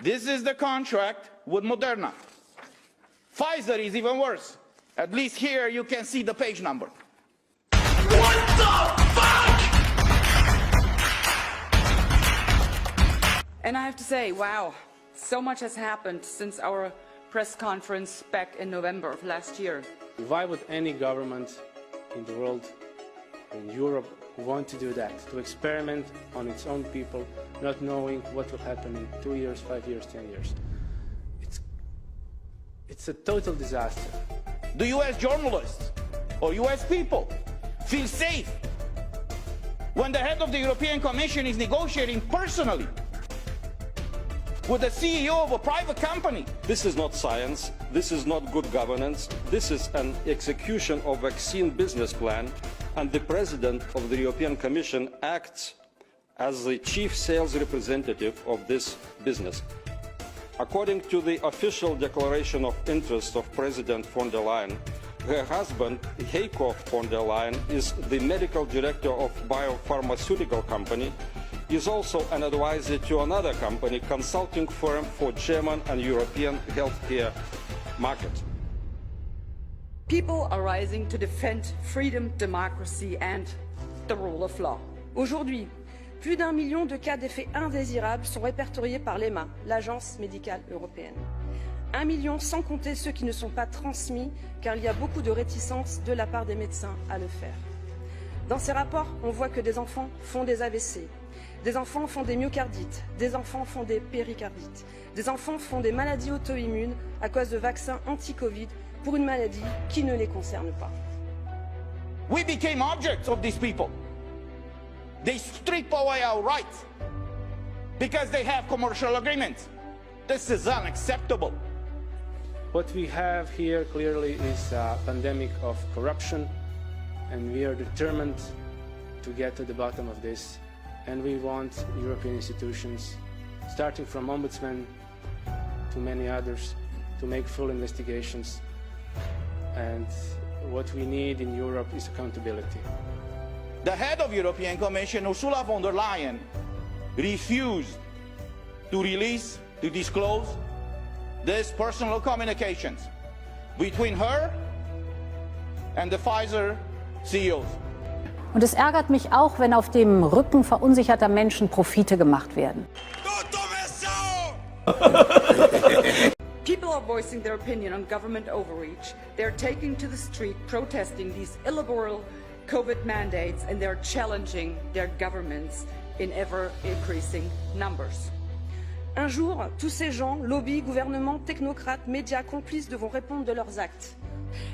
This is the contract with Moderna. Pfizer is even worse. At least here you can see the page number. What the fuck? And I have to say, wow, so much has happened since our press conference back in November of last year. Why would any government in the world, in Europe, want to do that? To experiment on its own people, not knowing what will happen in 2 years, 5 years, 10 years. It's a total disaster. Do US journalists or US people feel safe when the head of the European Commission is negotiating personally with the CEO of a private company? This is not science, this is not good governance, this is an execution of a vaccine business plan, and the President of the European Commission acts as the chief sales representative of this business. According to the official declaration of interest of President von der Leyen, her husband, Heiko von der Leyen, is the medical director of a biopharmaceutical company, is also an advisor to another company, consulting firm for German and European healthcare market. People are rising to defend freedom, democracy and the rule of law. Aujourd'hui, plus d'1 million de cas d'effets indésirables sont répertoriés par l'EMA, l'Agence médicale européenne. 1 million sans compter ceux qui ne sont pas transmis, car il y a beaucoup de réticence de la part des médecins à le faire. Dans ces rapports, on voit que des enfants font des AVC, des enfants font des myocardites, des enfants font des péricardites, des enfants font des maladies auto-immunes à cause de vaccins anti-Covid pour une maladie qui ne les concerne pas. We became objects of these people. They strip away our rights because they have commercial agreements. This is unacceptable. What we have here clearly is a pandemic of corruption, and we are determined to get to the bottom of this. And we want European institutions, starting from Ombudsman to many others, to make full investigations. And what we need in Europe is accountability. The head of the European Commission, Ursula von der Leyen, refused to release, to disclose these personal communications between her and the Pfizer CEOs. Und es ärgert mich auch, wenn auf dem Rücken verunsicherter Menschen Profite gemacht werden. People are voicing their opinion on government overreach. They're taking to the street, protesting these illiberal COVID mandates, and they're challenging their governments in ever-increasing numbers. Un jour, tous ces gens, lobbies, gouvernements, technocrates, médias, complices devront répondre de leurs actes.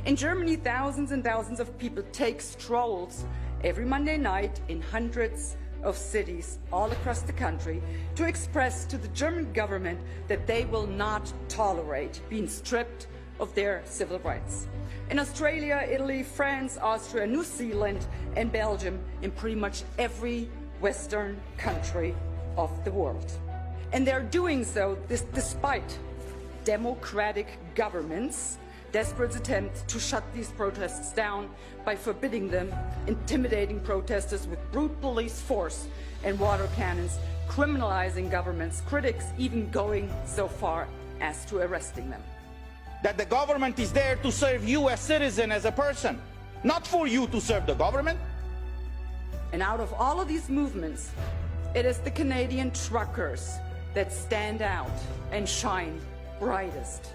In Germany, thousands and thousands of people take strolls every Monday night in hundreds of cities all across the country to express to the German government that they will not tolerate being stripped of their civil rights. In Australia, Italy, France, Austria, New Zealand and Belgium, in pretty much every Western country of the world. And they're doing so despite democratic governments' desperate attempt to shut these protests down by forbidding them, intimidating protesters with brute police force and water cannons, criminalizing governments, critics even going so far as to arresting them. That the government is there to serve you as citizen, as a person, not for you to serve the government. And out of all of these movements, it is the Canadian truckers that stand out and shine brightest.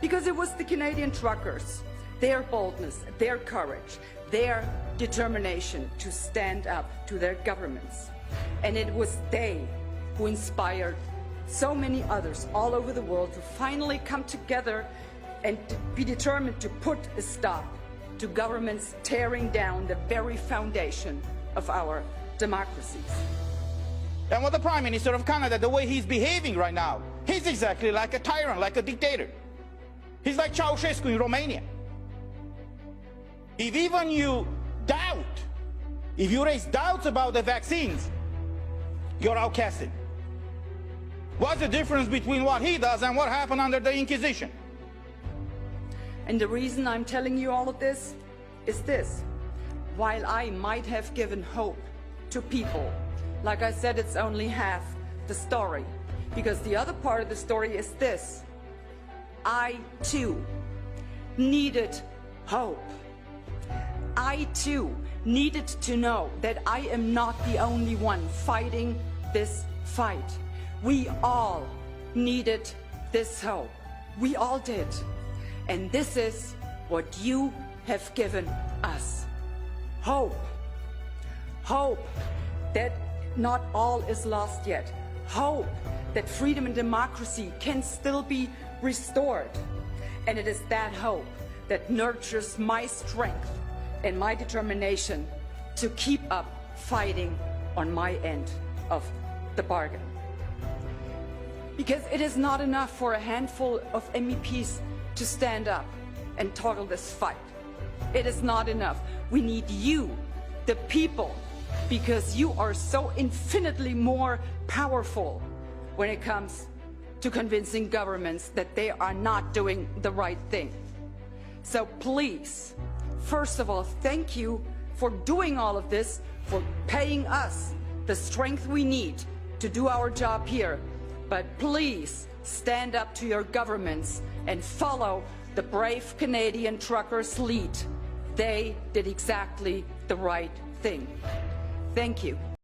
Because it was the Canadian truckers, their boldness, their courage, their determination to stand up to their governments. And it was they who inspired so many others all over the world to finally come together and to be determined to put a stop to governments tearing down the very foundation of our democracies. And with the Prime Minister of Canada, the way he's behaving right now, he's exactly like a tyrant, like a dictator. He's like Ceausescu in Romania. If even you doubt, if you raise doubts about the vaccines, you're outcasted. What's the difference between what he does and what happened under the Inquisition? And the reason I'm telling you all of this is this. While I might have given hope to people, like I said, it's only half the story. Because the other part of the story is this. I, too, needed hope. I, too, needed to know that I am not the only one fighting this fight. We all needed this hope. We all did. And this is what you have given us. Hope. Hope that not all is lost yet. Hope that freedom and democracy can still be restored. And it is that hope that nurtures my strength and my determination to keep up fighting on my end of the bargain. Because it is not enough for a handful of MEPs to stand up and toggle this fight. It is not enough. We need you, the people, because you are so infinitely more powerful when it comes to convincing governments that they are not doing the right thing. So please, first of all, thank you for doing all of this, for paying us the strength we need to do our job here. But please stand up to your governments and follow the brave Canadian truckers' lead. They did exactly the right thing. Thank you.